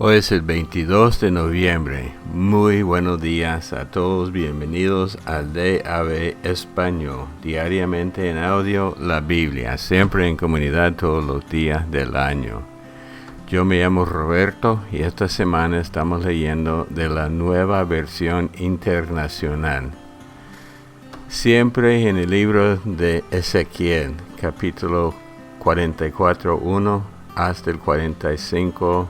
Hoy es el 22 de noviembre. Muy buenos días a todos. Bienvenidos al DAB Español. Diariamente en audio, la Biblia. Siempre en comunidad todos los días del año. Yo me llamo Roberto y esta semana estamos leyendo de la Nueva Versión Internacional. Siempre en el libro de Ezequiel, capítulo 44:1 hasta el 45:12.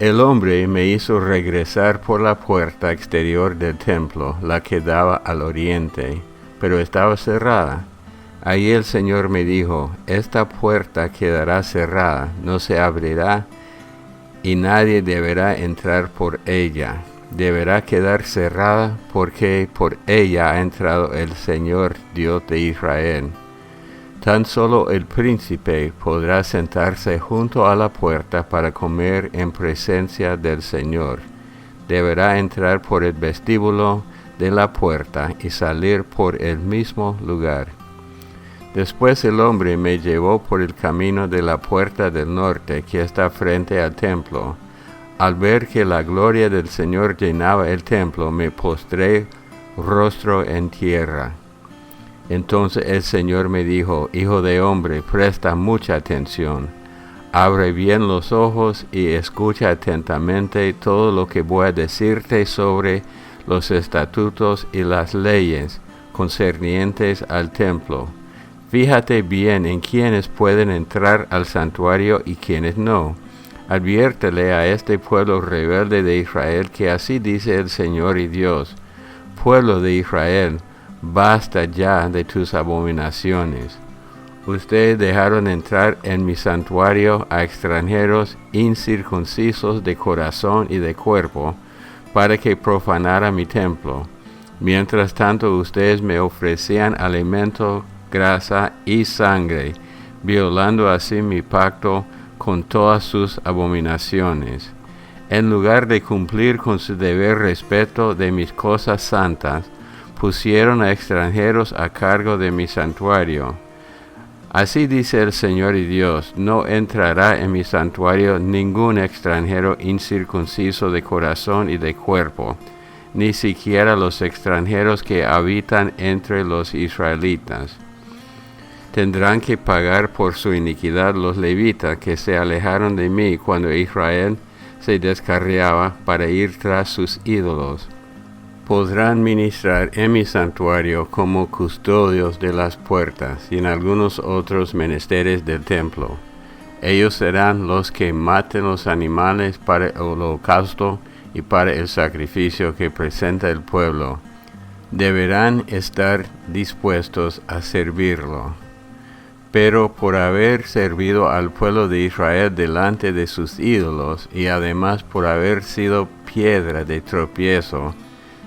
El hombre me hizo regresar por la puerta exterior del templo, la que daba al oriente, pero estaba cerrada. Allí el Señor me dijo: esta puerta quedará cerrada, no se abrirá, y nadie deberá entrar por ella. Deberá quedar cerrada, porque por ella ha entrado el Señor Dios de Israel. Tan solo el príncipe podrá sentarse junto a la puerta para comer en presencia del Señor. Deberá entrar por el vestíbulo de la puerta y salir por el mismo lugar. Después el hombre me llevó por el camino de la puerta del norte, que está frente al templo. Al ver que la gloria del Señor llenaba el templo, me postré rostro en tierra. Entonces el Señor me dijo: Hijo de hombre, presta mucha atención. Abre bien los ojos y escucha atentamente todo lo que voy a decirte sobre los estatutos y las leyes concernientes al templo. Fíjate bien en quienes pueden entrar al santuario y quienes no. Adviértele a este pueblo rebelde de Israel que así dice el Señor y Dios: Pueblo de Israel, basta ya de tus abominaciones. Ustedes dejaron entrar en mi santuario a extranjeros incircuncisos de corazón y de cuerpo, para que profanara mi templo. Mientras tanto ustedes me ofrecían alimento, grasa y sangre, violando así mi pacto con todas sus abominaciones. En lugar de cumplir con su deber respeto de mis cosas santas, pusieron a extranjeros a cargo de mi santuario. Así dice el Señor y Dios: no entrará en mi santuario ningún extranjero incircunciso de corazón y de cuerpo, ni siquiera los extranjeros que habitan entre los israelitas. Tendrán que pagar por su iniquidad los levitas que se alejaron de mí cuando Israel se descarriaba para ir tras sus ídolos. Podrán ministrar en mi santuario como custodios de las puertas y en algunos otros menesteres del templo. Ellos serán los que maten los animales para el holocausto y para el sacrificio que presenta el pueblo. Deberán estar dispuestos a servirlo. Pero por haber servido al pueblo de Israel delante de sus ídolos, y además por haber sido piedra de tropiezo,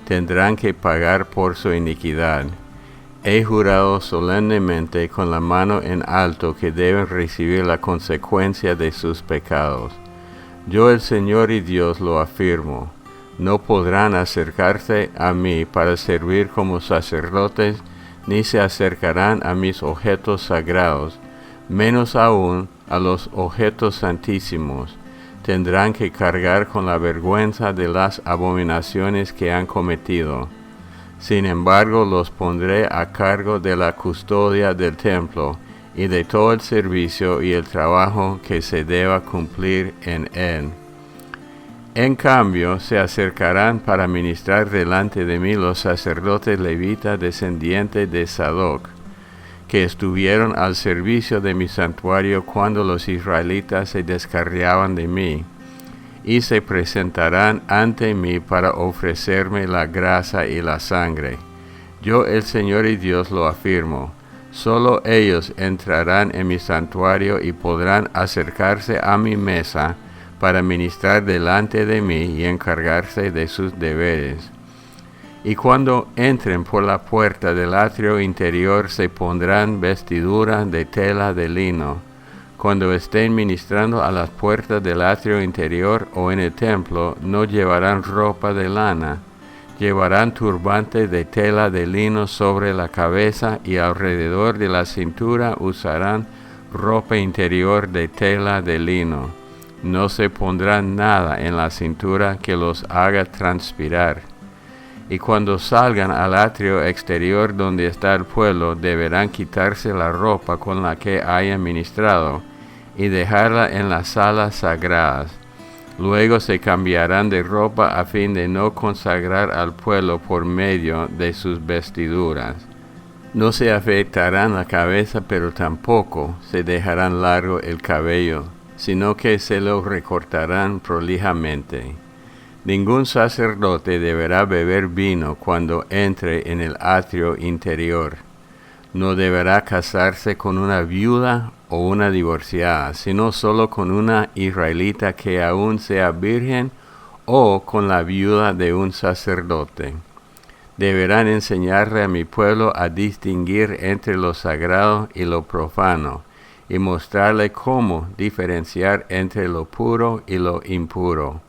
tendrán que pagar por su iniquidad. He jurado solemnemente con la mano en alto que deben recibir la consecuencia de sus pecados. Yo, el Señor y Dios, lo afirmo. No podrán acercarse a mí para servir como sacerdotes, ni se acercarán a mis objetos sagrados, menos aún a los objetos santísimos. Tendrán que cargar con la vergüenza de las abominaciones que han cometido. Sin embargo, los pondré a cargo de la custodia del templo y de todo el servicio y el trabajo que se deba cumplir en él. En cambio, se acercarán para ministrar delante de mí los sacerdotes levitas descendientes de Sadoc, que estuvieron al servicio de mi santuario cuando los israelitas se descarriaban de mí, y se presentarán ante mí para ofrecerme la grasa y la sangre. Yo, el Señor y Dios, lo afirmo. Solo ellos entrarán en mi santuario y podrán acercarse a mi mesa para ministrar delante de mí y encargarse de sus deberes. Y cuando entren por la puerta del atrio interior se pondrán vestiduras de tela de lino. Cuando estén ministrando a las puertas del atrio interior o en el templo, no llevarán ropa de lana. Llevarán turbante de tela de lino sobre la cabeza y alrededor de la cintura usarán ropa interior de tela de lino. No se pondrá nada en la cintura que los haga transpirar. Y cuando salgan al atrio exterior donde está el pueblo, deberán quitarse la ropa con la que hayan ministrado y dejarla en las salas sagradas. Luego se cambiarán de ropa a fin de no consagrar al pueblo por medio de sus vestiduras. No se afeitarán la cabeza, pero tampoco se dejarán largo el cabello, sino que se lo recortarán prolijamente. Ningún sacerdote deberá beber vino cuando entre en el atrio interior. No deberá casarse con una viuda o una divorciada, sino solo con una israelita que aún sea virgen o con la viuda de un sacerdote. Deberán enseñarle a mi pueblo a distinguir entre lo sagrado y lo profano, y mostrarle cómo diferenciar entre lo puro y lo impuro.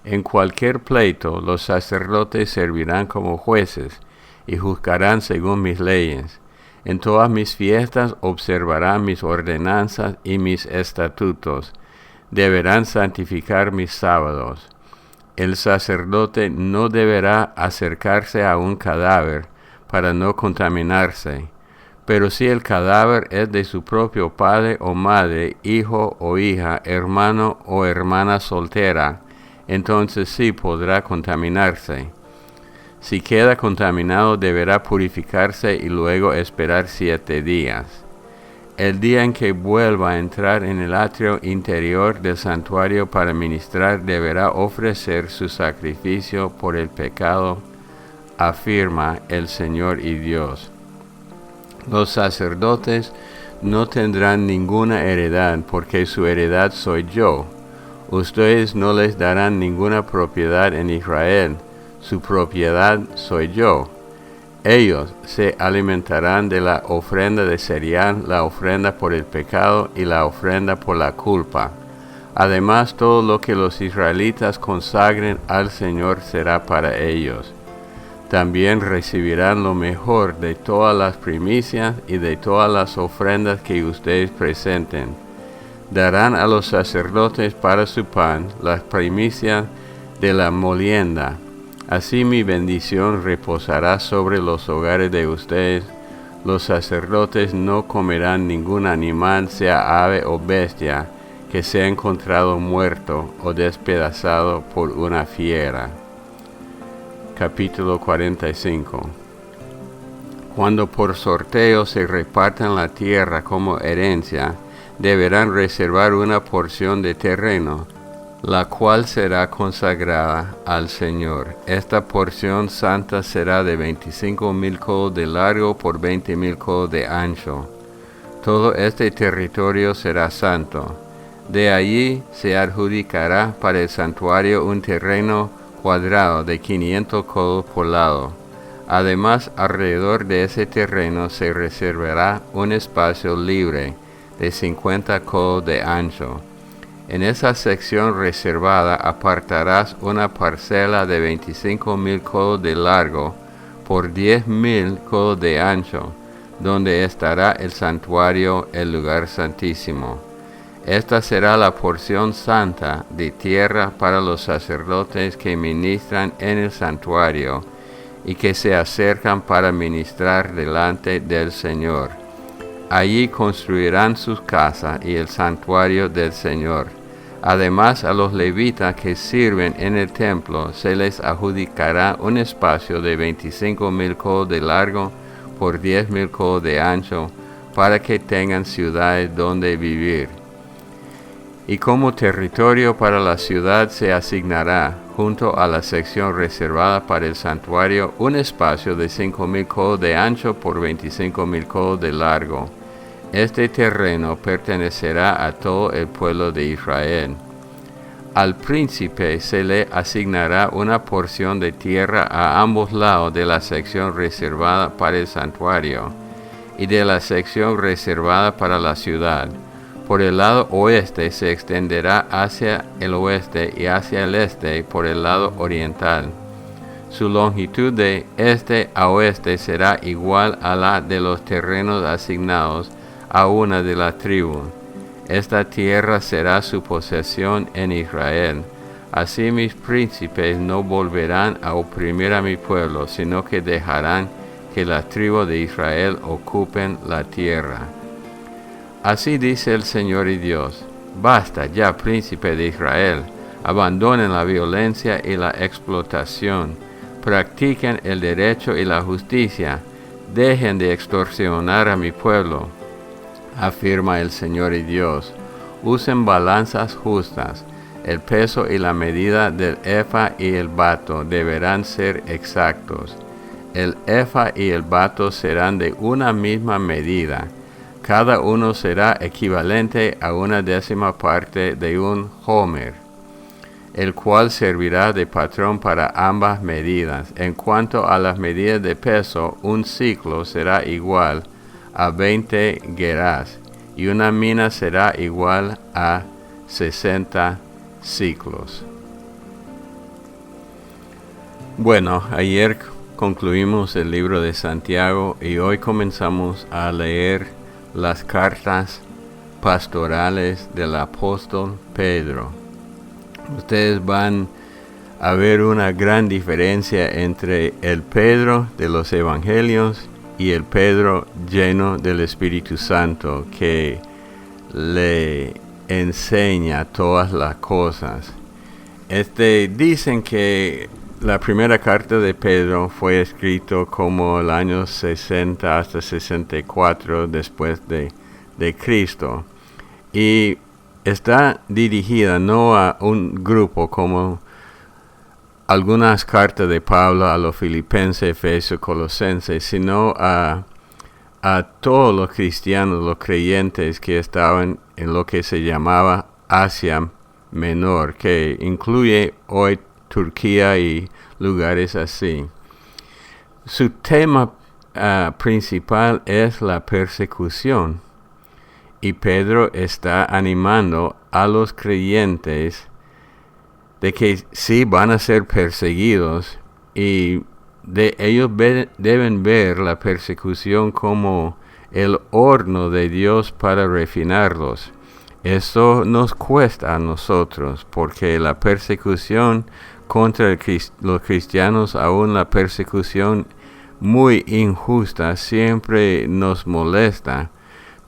En cualquier pleito, los sacerdotes servirán como jueces y juzgarán según mis leyes. En todas mis fiestas observarán mis ordenanzas y mis estatutos. Deberán santificar mis sábados. El sacerdote no deberá acercarse a un cadáver para no contaminarse. Pero si el cadáver es de su propio padre o madre, hijo o hija, hermano o hermana soltera, entonces sí podrá contaminarse. Si queda contaminado, deberá purificarse y luego esperar 7 días. El día en que vuelva a entrar en el atrio interior del santuario para ministrar, deberá ofrecer su sacrificio por el pecado, afirma el Señor y Dios. Los sacerdotes no tendrán ninguna heredad, porque su heredad soy yo. Ustedes no les darán ninguna propiedad en Israel, su propiedad soy yo. Ellos se alimentarán de la ofrenda de cereal, la ofrenda por el pecado y la ofrenda por la culpa. Además, todo lo que los israelitas consagren al Señor será para ellos. También recibirán lo mejor de todas las primicias y de todas las ofrendas que ustedes presenten. Darán a los sacerdotes para su pan las primicias de la molienda. Así mi bendición reposará sobre los hogares de ustedes. Los sacerdotes no comerán ningún animal, sea ave o bestia, que sea encontrado muerto o despedazado por una fiera. Capítulo 45. Cuando por sorteo se repartan la tierra como herencia, deberán reservar una porción de terreno, la cual será consagrada al Señor. Esta porción santa será de 25,000 codos de largo por 20,000 codos de ancho. Todo este territorio será santo. De allí se adjudicará para el santuario un terreno cuadrado de 500 codos por lado. Además, alrededor de ese terreno se reservará un espacio libre de 50 codos de ancho. En esa sección reservada apartarás una parcela de 25,000 codos de largo por 10,000 codos de ancho, donde estará el santuario, el lugar santísimo. Esta será la porción santa de tierra para los sacerdotes que ministran en el santuario y que se acercan para ministrar delante del Señor. Allí construirán sus casas y el santuario del Señor. Además, a los levitas que sirven en el templo se les adjudicará un espacio de 25,000 codos de largo por 10,000 codos de ancho, para que tengan ciudades donde vivir. Y como territorio para la ciudad se asignará, junto a la sección reservada para el santuario, un espacio de 5,000 codos de ancho por 25,000 codos de largo. Este terreno pertenecerá a todo el pueblo de Israel. Al príncipe se le asignará una porción de tierra a ambos lados de la sección reservada para el santuario y de la sección reservada para la ciudad. Por el lado oeste se extenderá hacia el oeste y hacia el este por el lado oriental. Su longitud de este a oeste será igual a la de los terrenos asignados a una de la tribu. Esta tierra será su posesión en Israel. Así mis príncipes no volverán a oprimir a mi pueblo, sino que dejarán que la tribu de Israel ocupen la tierra. Así dice el Señor y Dios: basta ya, príncipe de Israel, abandonen la violencia y la explotación, practiquen el derecho y la justicia, dejen de extorsionar a mi pueblo, afirma el Señor y Dios. Usen balanzas justas. El peso y la medida del efa y el bato deberán ser exactos. El efa y el bato serán de una misma medida. Cada uno será equivalente a 1/10 parte de un homer, el cual servirá de patrón para ambas medidas. En cuanto a las medidas de peso, un ciclo será igual a 20 gerás, y una mina será igual a 60 ciclos. Bueno, ayer concluimos el libro de Santiago y hoy comenzamos a leer las cartas pastorales del apóstol Pedro. Ustedes van a ver una gran diferencia entre el Pedro de los evangelios y el Pedro lleno del Espíritu Santo, que le enseña todas las cosas. Dicen que la primera carta de Pedro fue escrito como el año 60 hasta 64 después de Cristo, y está dirigida no a un grupo como algunas cartas de Pablo a los Filipenses, Efesios, Colosenses, sino a todos los cristianos, los creyentes que estaban en lo que se llamaba Asia Menor, que incluye hoy Turquía y lugares así. Su tema principal es la persecución, y Pedro está animando a los creyentes de que sí van a ser perseguidos, y ellos deben ver la persecución como el horno de Dios para refinarlos. Eso nos cuesta a nosotros, porque la persecución contra los cristianos, aún la persecución muy injusta, siempre nos molesta.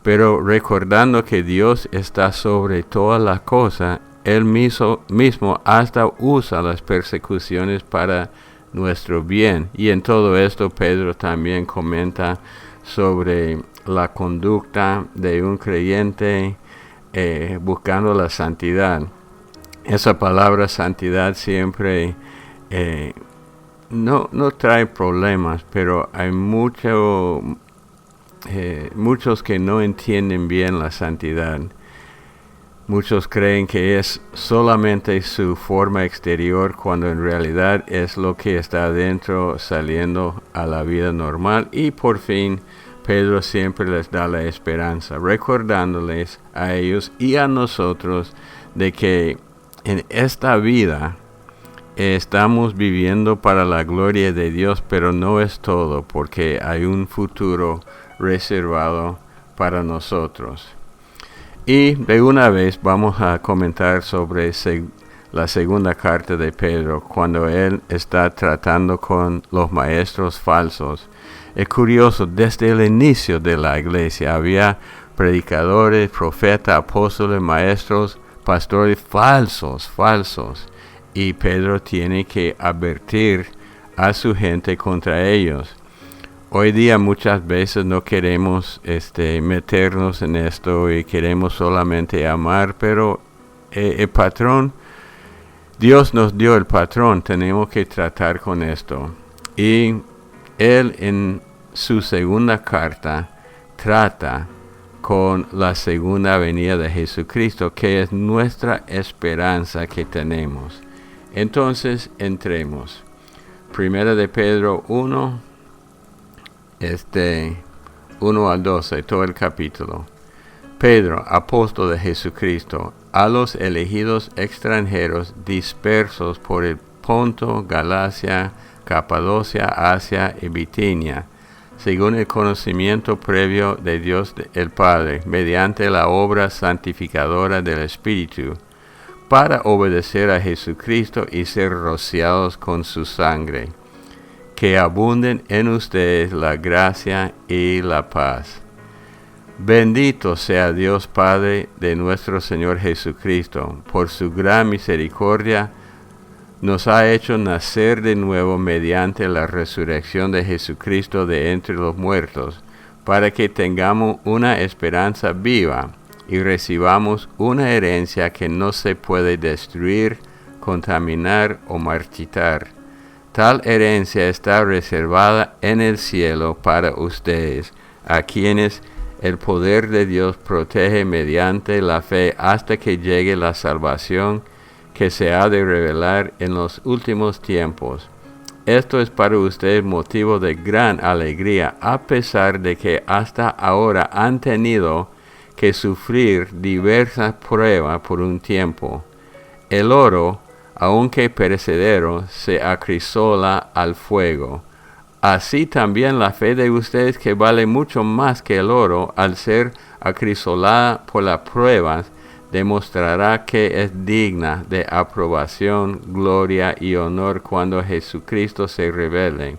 Pero recordando que Dios está sobre todas las cosas, Él mismo hasta usa las persecuciones para nuestro bien. Y en todo esto Pedro también comenta sobre la conducta de un creyente buscando la santidad. Esa palabra santidad siempre no trae problemas, pero hay muchos que no entienden bien la santidad. Muchos creen que es solamente su forma exterior, cuando en realidad es lo que está adentro saliendo a la vida normal. Y por fin, Pedro siempre les da la esperanza, recordándoles a ellos y a nosotros de que en esta vida estamos viviendo para la gloria de Dios, pero no es todo, porque hay un futuro reservado para nosotros. Y de una vez vamos a comentar sobre la segunda carta de Pedro, cuando él está tratando con los maestros falsos. Es curioso, desde el inicio de la iglesia había predicadores, profetas, apóstoles, maestros, pastores falsos. Y Pedro tiene que advertir a su gente contra ellos. Hoy día muchas veces no queremos meternos en esto y queremos solamente amar, pero el patrón, Dios nos dio el patrón, tenemos que tratar con esto. Y él en su segunda carta trata con la segunda venida de Jesucristo, que es nuestra esperanza que tenemos. Entonces, entremos. Primera de Pedro 1, 1 al 12, todo el capítulo. Pedro, apóstol de Jesucristo, a los elegidos extranjeros dispersos por el Ponto, Galacia, Capadocia, Asia y Bitinia, según el conocimiento previo de Dios el Padre, mediante la obra santificadora del Espíritu, para obedecer a Jesucristo y ser rociados con su sangre. Que abunden en ustedes la gracia y la paz. Bendito sea Dios Padre de nuestro Señor Jesucristo, por su gran misericordia, nos ha hecho nacer de nuevo mediante la resurrección de Jesucristo de entre los muertos, para que tengamos una esperanza viva y recibamos una herencia que no se puede destruir, contaminar o marchitar. Tal herencia está reservada en el cielo para ustedes, a quienes el poder de Dios protege mediante la fe hasta que llegue la salvación que se ha de revelar en los últimos tiempos. Esto es para ustedes motivo de gran alegría, a pesar de que hasta ahora han tenido que sufrir diversas pruebas por un tiempo. El oro, aunque perecedero, se acrisola al fuego. Así también la fe de ustedes, que vale mucho más que el oro, al ser acrisolada por las pruebas, demostrará que es digna de aprobación, gloria y honor cuando Jesucristo se revele.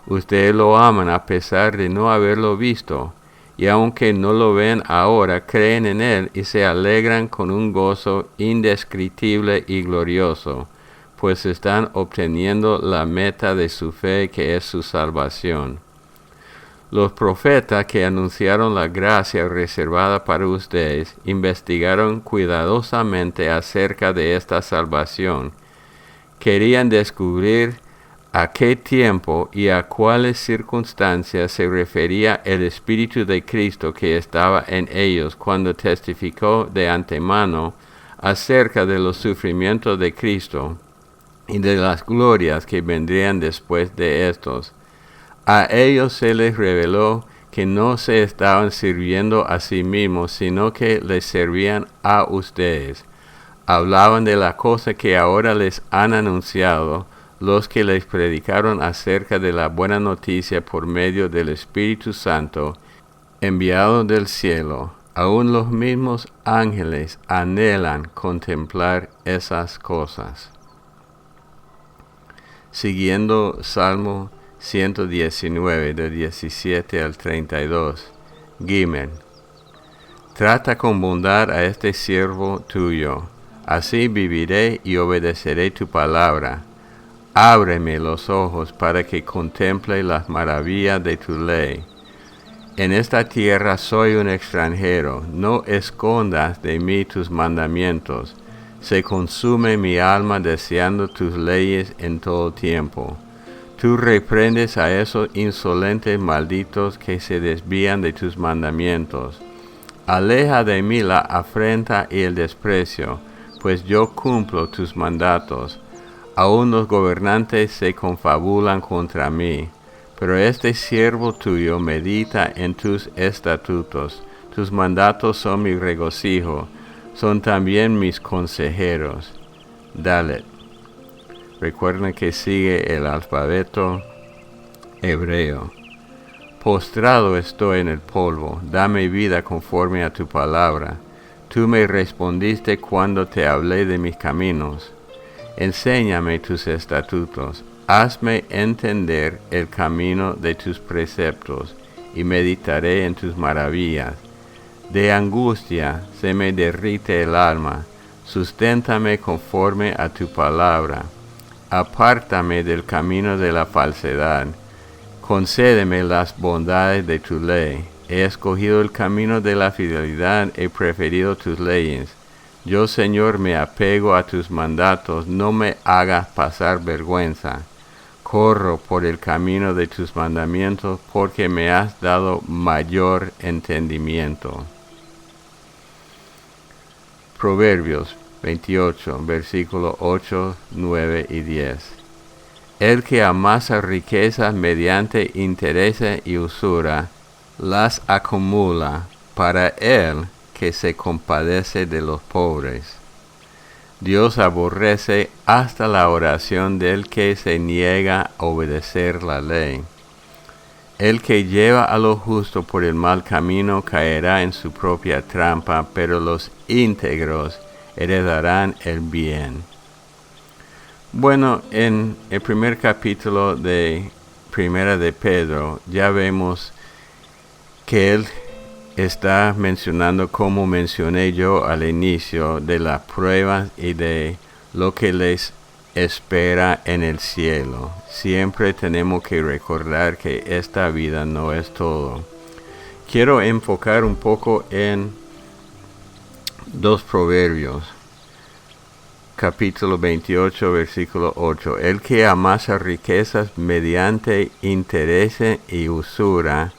Ustedes lo aman a pesar de no haberlo visto, y aunque no lo ven ahora, creen en Él y se alegran con un gozo indescriptible y glorioso, pues están obteniendo la meta de su fe, que es su salvación. Los profetas que anunciaron la gracia reservada para ustedes investigaron cuidadosamente acerca de esta salvación. Querían descubrir a qué tiempo y a cuáles circunstancias se refería el Espíritu de Cristo que estaba en ellos cuando testificó de antemano acerca de los sufrimientos de Cristo y de las glorias que vendrían después de estos. A ellos se les reveló que no se estaban sirviendo a sí mismos, sino que les servían a ustedes. Hablaban de la cosa que ahora les han anunciado los que les predicaron acerca de la buena noticia por medio del Espíritu Santo, enviado del cielo. Aún los mismos ángeles anhelan contemplar esas cosas. Siguiendo Salmo 119, del 17 al 32. Gimel. Trata con bondad a este siervo tuyo, así viviré y obedeceré tu palabra. Ábreme los ojos para que contemple las maravillas de tu ley. En esta tierra soy un extranjero, no escondas de mí tus mandamientos. Se consume mi alma deseando tus leyes en todo tiempo. Tú reprendes a esos insolentes malditos que se desvían de tus mandamientos. Aleja de mí la afrenta y el desprecio, pues yo cumplo tus mandatos. Aún los gobernantes se confabulan contra mí, pero este siervo tuyo medita en tus estatutos. Tus mandatos son mi regocijo, son también mis consejeros. Dalet. Recuerden que sigue el alfabeto hebreo. Postrado estoy en el polvo, dame vida conforme a tu palabra. Tú me respondiste cuando te hablé de mis caminos. Enséñame tus estatutos, hazme entender el camino de tus preceptos, y meditaré en tus maravillas. De angustia se me derrite el alma, susténtame conforme a tu palabra. Apártame del camino de la falsedad, concédeme las bondades de tu ley. He escogido el camino de la fidelidad, he preferido tus leyes. Yo, Señor, me apego a tus mandatos, no me hagas pasar vergüenza. Corro por el camino de tus mandamientos, porque me has dado mayor entendimiento. Proverbios 28, versículos 8, 9 y 10. El que amasa riquezas mediante interés y usura, las acumula para él que se compadece de los pobres. Dios aborrece hasta la oración del que se niega a obedecer la ley. El que lleva a lo justo por el mal camino caerá en su propia trampa, pero los íntegros heredarán el bien. Bueno, en el primer capítulo de Primera de Pedro ya vemos que él está mencionando, como mencioné yo al inicio, de las pruebas y de lo que les espera en el cielo. Siempre tenemos que recordar que esta vida no es todo. Quiero enfocar un poco en 2 Proverbios. Capítulo 28, versículo 8. El que amasa riquezas mediante interés y usura,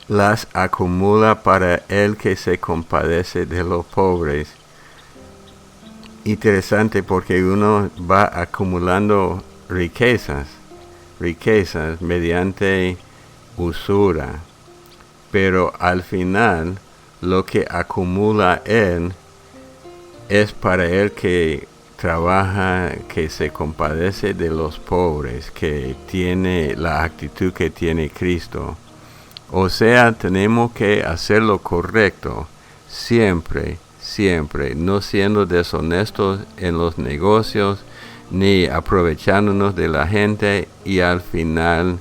las acumula para el que se compadece de los pobres. Interesante, porque uno va acumulando riquezas mediante usura, pero al final lo que acumula él es para el que trabaja, que se compadece de los pobres, que tiene la actitud que tiene Cristo. O sea, tenemos que hacer lo correcto siempre, no siendo deshonestos en los negocios, ni aprovechándonos de la gente, y al final,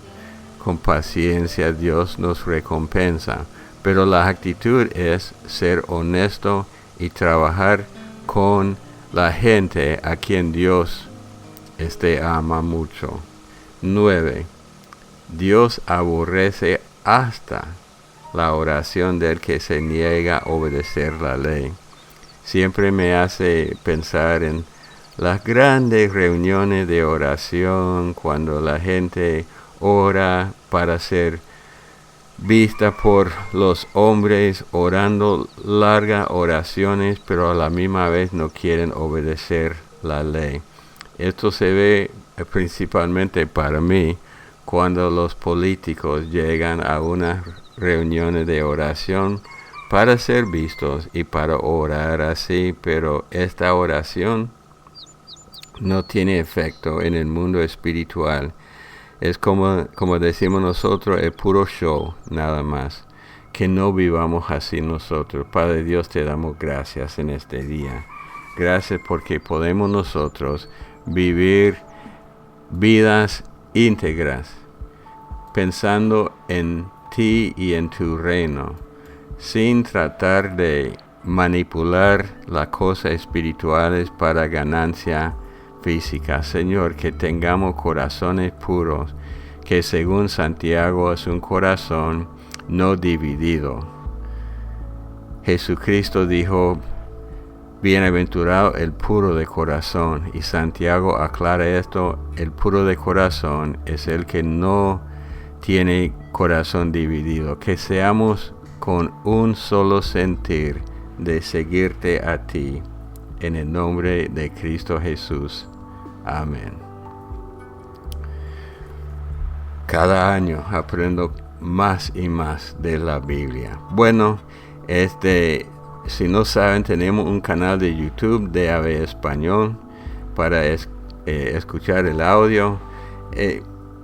con paciencia, Dios nos recompensa. Pero la actitud es ser honesto y trabajar con la gente a quien Dios ama mucho. 9. Dios aborrece hasta la oración del que se niega a obedecer la ley. Siempre me hace pensar en las grandes reuniones de oración, cuando la gente ora para ser vista por los hombres, orando largas oraciones, pero a la misma vez no quieren obedecer la ley. Esto se ve principalmente para mí cuando los políticos llegan a unas reuniones de oración para ser vistos y para orar así, pero esta oración no tiene efecto en el mundo espiritual. Es como decimos nosotros, el puro show, nada más. Que no vivamos así nosotros. Padre Dios, te damos gracias en este día. Gracias porque podemos nosotros vivir vidas íntegras, pensando en ti y en tu reino, sin tratar de manipular las cosas espirituales para ganancia física. Señor, que tengamos corazones puros, que según Santiago es un corazón no dividido. Jesucristo dijo, bienaventurado el puro de corazón, y Santiago aclara esto: el puro de corazón es el que no tiene corazón dividido. Que seamos con un solo sentir de seguirte a ti, en el nombre de Cristo Jesús. Amén. Cada año aprendo más y más de la Biblia. Bueno, si no saben, tenemos un canal de YouTube de DAB Español para escuchar el audio.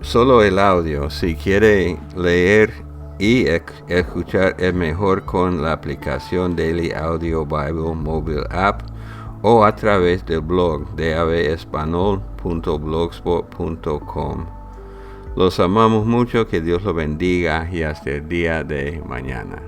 Solo el audio. Si quiere leer y escuchar, es mejor con la aplicación Daily Audio Bible Mobile App, o a través del blog de abespanol.blogspot.com. Los amamos mucho, que Dios los bendiga, y hasta el día de mañana.